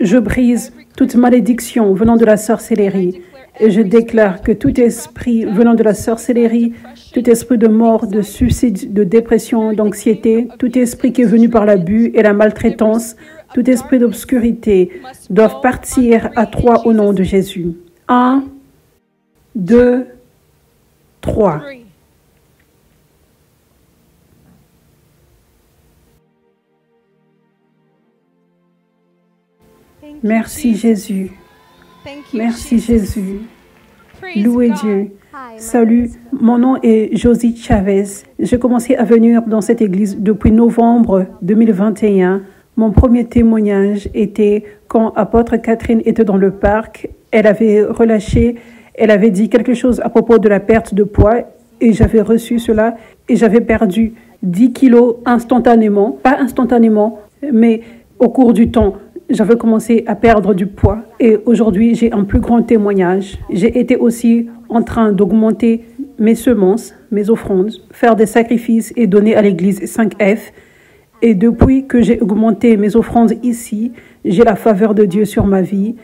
Je brise toute malédiction venant de la sorcellerie. Et je déclare que tout esprit venant de la sorcellerie, tout esprit de mort, de suicide, de dépression, d'anxiété, tout esprit qui est venu par l'abus et la maltraitance, tout esprit d'obscurité, doivent partir à 3 au nom de Jésus. 1, 2, 3. Merci Jésus. Merci Jésus. Louez Dieu. Salut, mon nom est Josie Chavez. J'ai commencé à venir dans cette église depuis novembre 2021. Mon premier témoignage était quand apôtre Catherine était dans le parc. Elle avait relâché, elle avait dit quelque chose à propos de la perte de poids et j'avais reçu cela et j'avais perdu 10 kilos instantanément. Pas instantanément, mais au cours du temps. J'avais commencé à perdre du poids et aujourd'hui, j'ai un plus grand témoignage. J'ai été aussi en train d'augmenter mes semences, mes offrandes, faire des sacrifices et donner à l'église 5F. Et depuis que j'ai augmenté mes offrandes ici, j'ai la faveur de Dieu sur ma vie.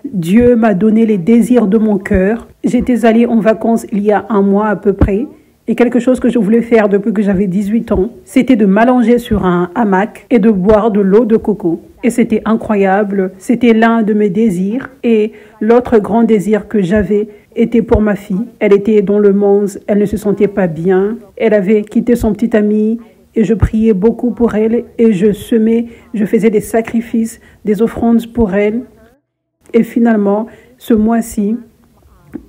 Dieu m'a donné les désirs de mon cœur. J'étais allée en vacances il y a 1 mois à peu près. Et quelque chose que je voulais faire depuis que j'avais 18 ans, c'était de m'allonger sur un hamac et de boire de l'eau de coco. Et c'était incroyable, c'était l'un de mes désirs. Et l'autre grand désir que j'avais était pour ma fille. Elle était dans le monde, elle ne se sentait pas bien. Elle avait quitté son petit ami et je priais beaucoup pour elle et je faisais des sacrifices, des offrandes pour elle. Et finalement, ce mois-ci,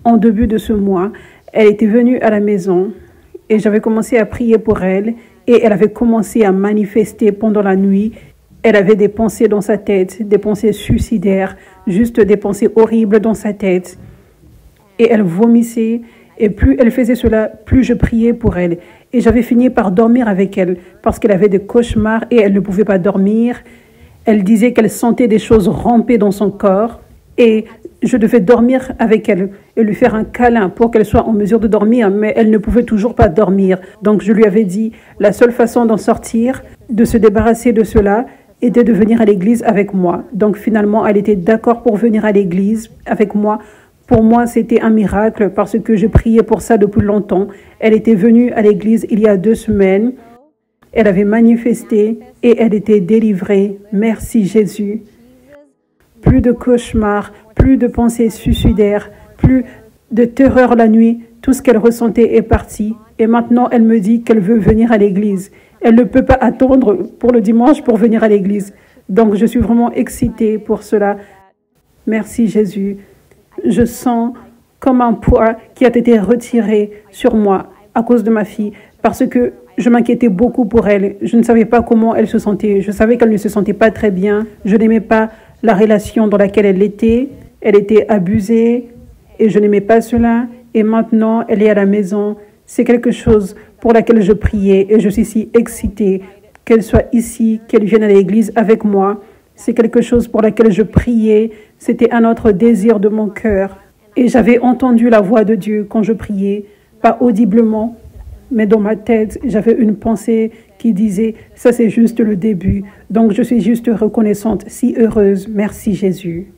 en début de ce mois, elle était venue à la maison. Et j'avais commencé à prier pour elle et elle avait commencé à manifester pendant la nuit. Elle avait des pensées dans sa tête, des pensées suicidaires, juste des pensées horribles dans sa tête. Et elle vomissait et plus elle faisait cela, plus je priais pour elle. Et j'avais fini par dormir avec elle parce qu'elle avait des cauchemars et elle ne pouvait pas dormir. Elle disait qu'elle sentait des choses ramper dans son corps et je devais dormir avec elle et lui faire un câlin pour qu'elle soit en mesure de dormir, mais elle ne pouvait toujours pas dormir. Donc je lui avais dit, la seule façon d'en sortir, de se débarrasser de cela, était de venir à l'église avec moi. Donc finalement, elle était d'accord pour venir à l'église avec moi. Pour moi, c'était un miracle parce que je priais pour ça depuis longtemps. Elle était venue à l'église il y a 2 semaines. Elle avait manifesté et elle était délivrée. Merci Jésus. Plus de cauchemars, plus de pensées suicidaires, plus de terreur la nuit. Tout ce qu'elle ressentait est parti. Et maintenant, elle me dit qu'elle veut venir à l'église. Elle ne peut pas attendre pour le dimanche pour venir à l'église. Donc, je suis vraiment excitée pour cela. Merci Jésus. Je sens comme un poids qui a été retiré sur moi à cause de ma fille parce que je m'inquiétais beaucoup pour elle. Je ne savais pas comment elle se sentait. Je savais qu'elle ne se sentait pas très bien. Je n'aimais pas la relation dans laquelle elle était. Elle était abusée et je n'aimais pas cela. Et maintenant, elle est à la maison. C'est quelque chose pour laquelle je priais et je suis si excitée qu'elle soit ici, qu'elle vienne à l'église avec moi. C'est quelque chose pour laquelle je priais. C'était un autre désir de mon cœur. Et j'avais entendu la voix de Dieu quand je priais, pas audiblement, mais dans ma tête, j'avais une pensée qui disait, ça c'est juste le début. Donc je suis juste reconnaissante, si heureuse. Merci Jésus.